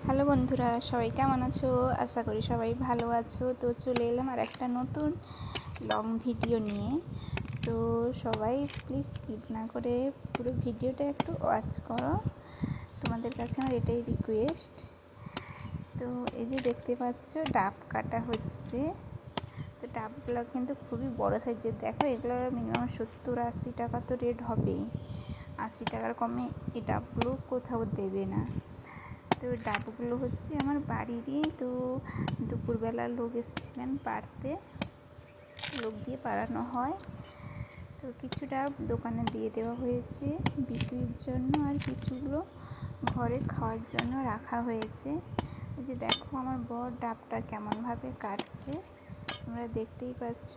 Hello বন্ধুরা, সবাই কেমন আছো? আশা করি সবাই ভালো আছো। তো চলে এলাম আর একটা নতুন লং ভিডিও নিয়ে। তো সবাই প্লিজ স্কিপ না করে পুরো ভিডিওটা একটু ওয়াচ করো, তোমাদের কাছে আমার এটাই রিকোয়েস্ট। তো এই যে দেখতে পাচ্ছ ডাব কাটা হচ্ছে। তো ডাবগুলো কিন্তু খুবই বড় সাইজের, দেখো এগুলো মিনিমাম 70-80 টাকা তো রেট হবেই। 80 টাকার কমে এই ডাবগুলো কোথাও দেবে না। তো ডাবগুলো হচ্ছে আমার বাড়িরই। তো দুপুরবেলা লোক এসেছিলেন পাড়তে, লোক দিয়ে পাড়ানো হয়। তো কিছু ডাব দোকানে দিয়ে দেওয়া হয়েছে বিক্রির জন্য, আর কিছুগুলো ঘরে খাওয়ার জন্য রাখা হয়েছে। এই যে দেখো আমার বর ডাবটা কেমনভাবে কাটছে, তোমরা দেখতেই পাচ্ছ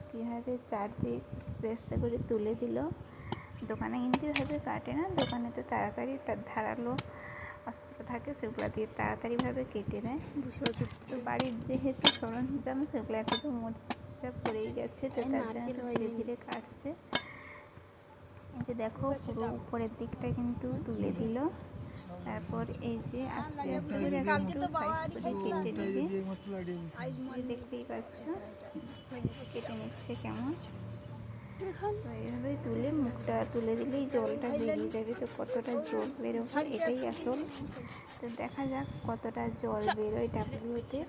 কীভাবে চারদিক আস্তে আস্তে করে তুলে দিল। দোকানে কিন্তু এভাবে কাটে না, দোকানে তো তাড়াতাড়ি তার ধারালো অস্ত্র থাকে, সেগুলো দিয়ে তাড়াতাড়িভাবে কেটে দেয়। তো বাড়ির যেহেতু সরঞ্জাম সেগুলো একটা তো মরিচা পড়েই গেছে, তো তার জন্য তো ধীরে ধীরে কাটছে। এই যে দেখো পুরো উপরের দিকটা কিন্তু তুলে দিল, তারপর এই যে আস্তে আস্তে করে একটু সাইজ করে কেটে নেবে। দেখতেই পাচ্ছ কেটে নিচ্ছে কেমন। তো এইভাবে তুলে মুখটা তুলে দিলেই জলটা বেরিয়ে যাবে। তো কতটা জল বেরোবে এটাই আসল। তো দেখা যাক কতটা জল বেরোয় ডাবগুলোতে।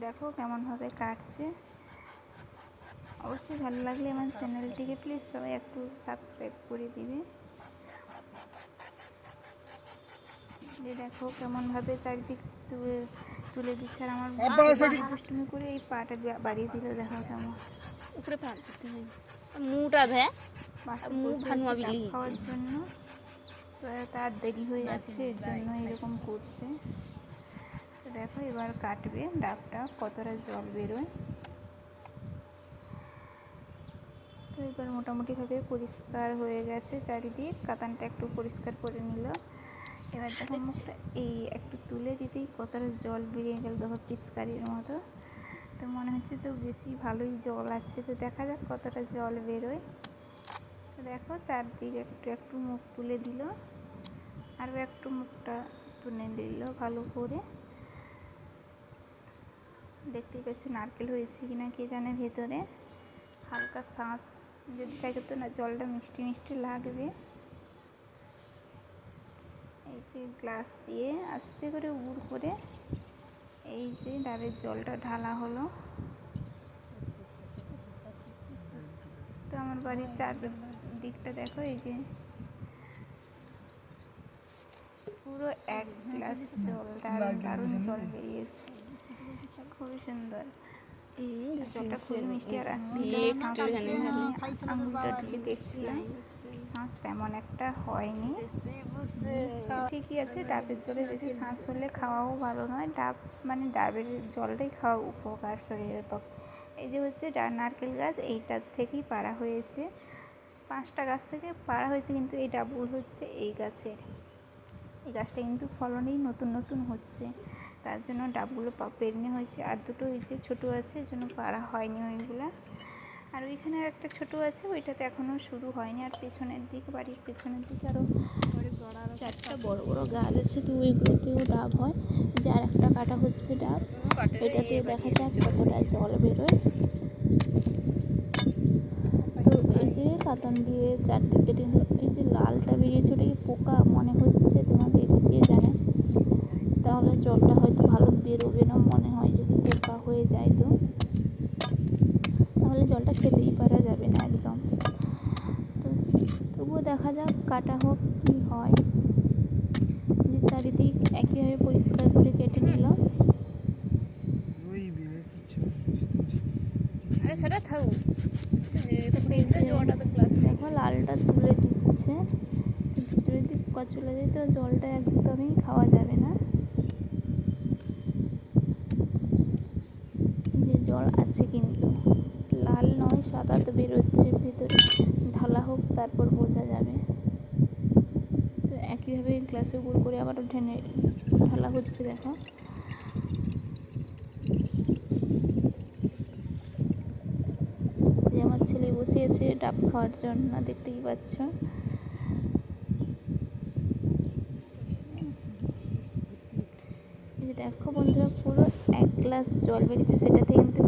দেখো কেমনভাবে কাটছে। অবশ্যই ভালো লাগলে আমার চ্যানেলটিকে প্লিজ সবাই একটু সাবস্ক্রাইব করে দিবে। যে দেখো কেমনভাবে চারিদিক তুলে দিচ্ছে, আর আমার দুষ্টুমি করে এই পাটা বাড়িয়ে দিল। দেখো কেমন উপরে মুটা দেয় খাওয়ার জন্য। তো তার দেরি হয়ে যাচ্ছে, এর জন্য এরকম করছে। তো দেখো এবার কাটবে ডাবটা, কতটা জল বেরোয়। তো এবার মোটামুটিভাবে পরিষ্কার হয়ে গেছে চারিদিক, কাতানটা একটু পরিষ্কার করে নিল। এবার দেখো মুখটা এই একটু তুলে দিতেই কতটা জল বেরিয়ে গেল, দেখো পিচকারির মতো। তো মনে হচ্ছে তো বেশি ভালোই জল আছে। তো দেখা যাক কতটা জল বেরোয়। তো দেখো চারদিকে একটু একটু মুখ তুলে দিল, আরও একটু মুখটা তুলে নিল ভালো করে। দেখতেই পাচ্ছ নারকেল হয়েছে কিনা কে জানে ভেতরে। হালকা শাঁস যদি থাকে তো না জলটা মিষ্টি মিষ্টি লাগবে। এই যে গ্লাস দিয়ে আস্তে করে উড় করে এই যে ডাবের জলটা ঢালা হলো। তো আমার বাড়ির চারদিকটা দেখো, এই যে পুরো এক গ্লাস জল, দারুণ দারুণ জল বেরিয়েছে, খুবই সুন্দর। জলটা খুবই মিষ্টি। আর ভিতরে শাঁস আছে, আমি আঙুলটা ঢুকে দেখছিলাম, শাঁস তেমন একটা হয়নি। ঠিকই আছে, ডাবের জলে বেশি শাঁস হলে খাওয়াও ভালো নয়। ডাব মানে ডাবের জলটাই খাওয়া উপকার শরীরের পক্ষে। এই যে হচ্ছে নারকেল গাছ, এইটার থেকেই পাড়া হয়েছে, 5টা গাছ থেকে পাড়া হয়েছে, কিন্তু এই ডাবগুলো হচ্ছে এই গাছের। এই গাছটা কিন্তু ফলনই নতুন নতুন হচ্ছে, তার জন্য ডাবগুলো পেরনে হয়েছে। আর দুটো ওই যে ছোটো আছে, এর জন্য পাড়া হয়নি ওইগুলা। আর ওইখানে আর একটা ছোটো আছে, ওইটাতে এখনও শুরু হয়নি। আর পেছনের দিকে, বাড়ির পেছনের দিকে আরও 4টা বড় বড় গাছ আছে, তো ওইগুলোতেও ডাব হয়। যে আর একটা কাটা হচ্ছে ডাব, এটাতে দেখা যাক কতটা জল বেরোয়। তো এই যে কাতান দিয়ে চারদিকে কেটে, এই যে লালটা বেরিয়েছে ওটাকে পোকা মনে হচ্ছে, তোমাদের কে জানে। তাহলে জলটা হয়তো ভালো বেরোবে না মনে হয়, যদি পোকা হয়ে যায় তো তাহলে জলটা খেতেই পারা যাবে না একদম। তো তবুও দেখা যাক কাটা হোক কী হয়। যে চারিদিক একইভাবে পরিষ্কার করে কেটে নিল। দেখো লালটা তুলে দিচ্ছে, ভিতরে যদি পোকা চলে যায় তো জলটা একদমই খাওয়া যাবে না। যে জল আছে কিন্তু লাল নয়, সাদা তো বেরোচ্ছে ভেতরে, ঢালা হোক তারপর বোঝা যাবে। তো একইভাবে গ্লাসে গুঁড়ো করে আবার ঢেলে ঢালা হচ্ছে। দেখো যে আমার ছেলে বসিয়েছে ডাব খাওয়ার জন্য, দেখতেই পাচ্ছ। বন্ধুরা পুরো 1 গ্লাস জল বেরিয়েছে, সেটাতে কিন্তু